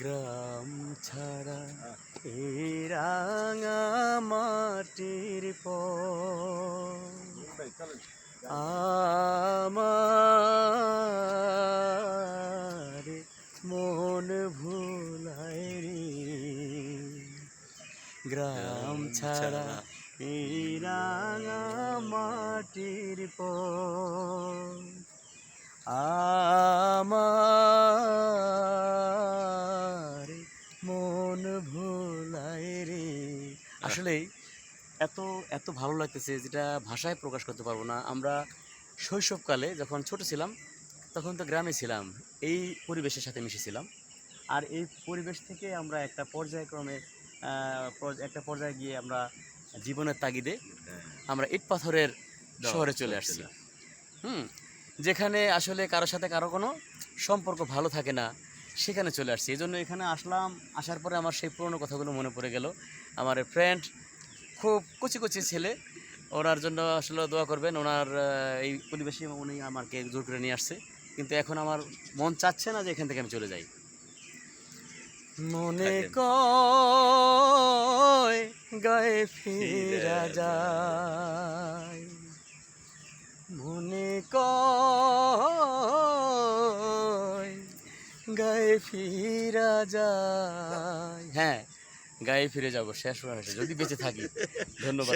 গ্রাম ছাড়া এই রাঙা মাটির পর আমার মন ভুলায় রে। গ্রাম ছাড়া এই রাঙা মাটির পর আমার মন ভোলায় রে। আসলে এত এত ভালো লাগতেছে যেটা ভাষায় প্রকাশ করতে পারবো না। আমরা শৈশবকালে যখন ছোট ছিলাম তখন তো গ্রামে ছিলাম, এই পরিবেশের সাথে মিশেছিলাম। আর এই পরিবেশ থেকে আমরা একটা পর্যায়ক্রমে একটা পর্যায়ে গিয়ে আমরা জীবনের তাগিদে আমরা ইট পাথরের শহরে চলে আসছি। যেখানে আসলে কারোর সাথে কারো কোনো সম্পর্ক ভালো থাকে না, সেখানে চলে আসছি। এই জন্য এখানে আসলাম। আসার পরে আমার সেই পুরনো কথাগুলো মনে পড়ে গেল। আমার ফ্রেন্ড খুব কচি কচি ছেলে, ওনার জন্য আসলে দোয়া করবেন। ওনার এই পরিবেশে উনি আমাকে জোর করে নিয়ে আসছে, কিন্তু এখন আমার মন চাচ্ছে না যে এখান থেকে আমি চলে যাই। মনে কয় গায়ে ফিরা যায়, মনে কয় গায়ে ফিরা যায়। হ্যাঁ, গায়ে ফিরে যাব শেষ বয়সে যদি বেঁচে থাকি। ধন্যবাদ।